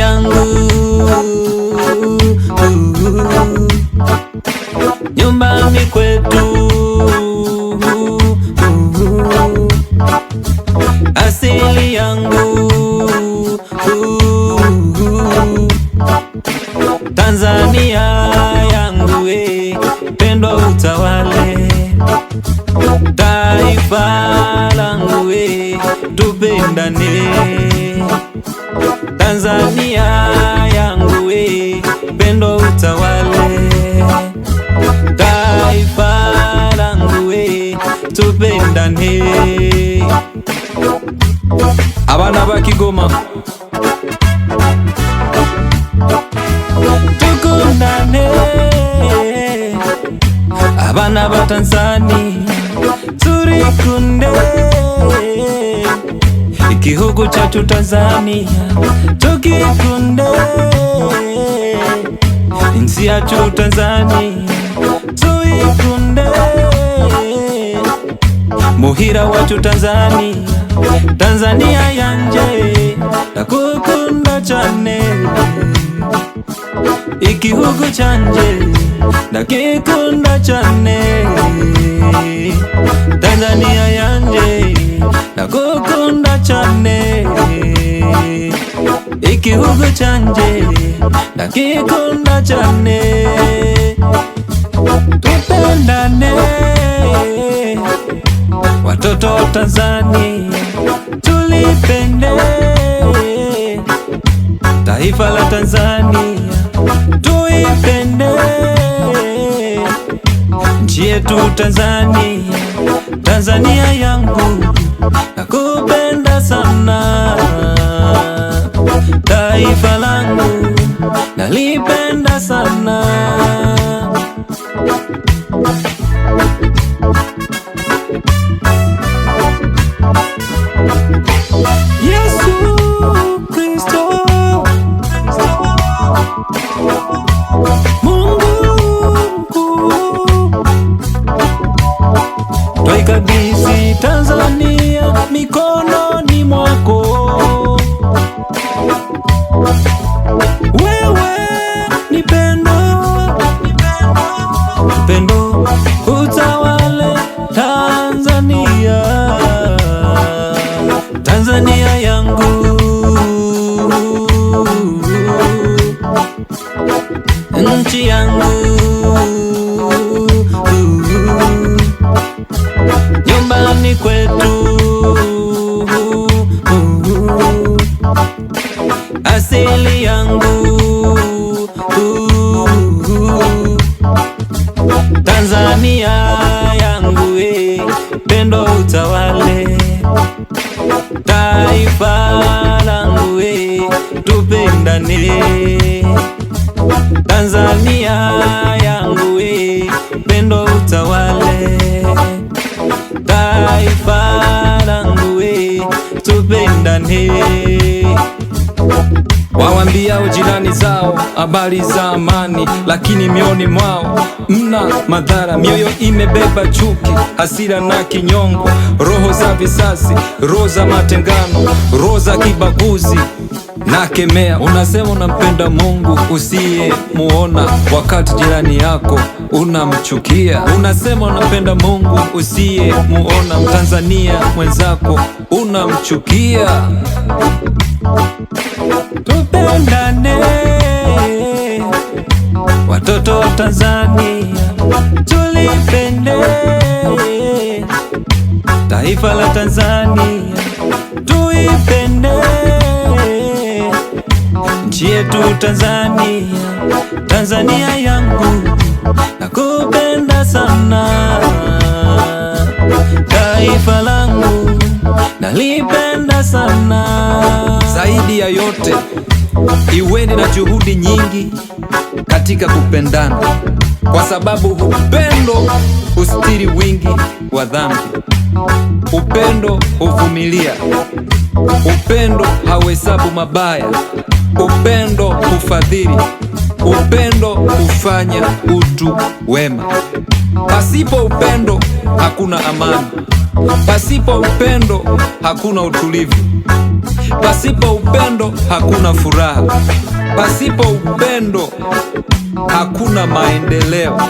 yangu, nyumbani kwetu, asili yangu, Tanzania yangu, pendo utawale taifa langu, tupendane. Tanzania yangu, pendo utawale taifa langu, tupendane. Abana ba Kigoma tukundane, abana ba Tanzania turikunde, igihugu cyacu Tanzania tugikunde, insi yacu Tanzania tuyikunde, muhira wacu Tanzania, Tanzania yanje ndakukunda cyane, igihugu cyanje ndakikunda cyane, Tanzania yanje ndakukunda cyane, igihugu cyanje ndakikunda cyane, tupendane watoto wa Tanzania, tulipende taifa la Tanzania, tuipende nchi yetu Tanzania. Tanzania yangu nakupenda sana, taifa langu nalipenda sana. Yesu Kristo, Mungu mkuu, twaikabidhi Tanzania mikononi mwako, wewe ni pendo, pendo utawale Tanzania, Tanzania yangu, nchi yangu, nyumbani kwetu, asili yangu, Tanzania yangu, pendo utawale taifa langu, tupendane. Tanzania yangu, pendo utawale taifa langu, tupendane. Wawambia ujirani zao habari za amani, lakini mioni mwao mna madhara. Mioyo imebeba chuki, hasira na kinyongo, roho za visasi, roho za matengano, roho za kibaguzi na kemea. Unasema unampenda Mungu usiye muona, wakati jirani yako unamchukia. Unasema unapenda Mungu usiye muona, Mtanzania mwenzako unamchukia. Tupendane watoto wa Tanzania, tulipende taifa la Tanzania, tuipende nchi yetu Tanzania. Tanzania yangu nakupenda sana, taifa langu nalipenda sana. Zaidi ya yote, iweni na juhudi nyingi katika kupendana, kwa sababu upendo hustiri wingi wa dhambi. Upendo huvumilia, upendo hauhesabu mabaya, upendo hufadhili, upendo hufanya utu wema. Pasipo upendo hakuna amani, pasipo upendo hakuna utulivu, Pasipo upendo hakuna furaha, pasipo upendo hakuna maendeleo.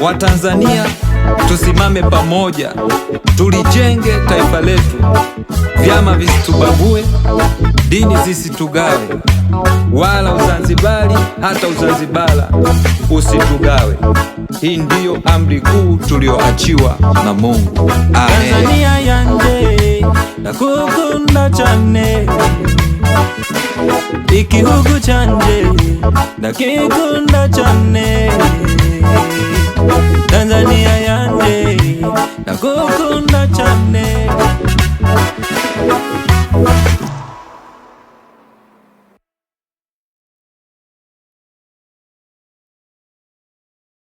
Watanzania tusimame pamoja, tulijenge taifa letu. Vyama visitubague, dini zisitugawe, wala Uzanzibari hata Uzanzibara usitugawe. Hii ndiyo amri kuu tulioachiwa na Mungu. Amen. Tanzania yanje ndakukunda cyane, igihugu canje ndakikunda cyane. Tanzania yanje ndakukunda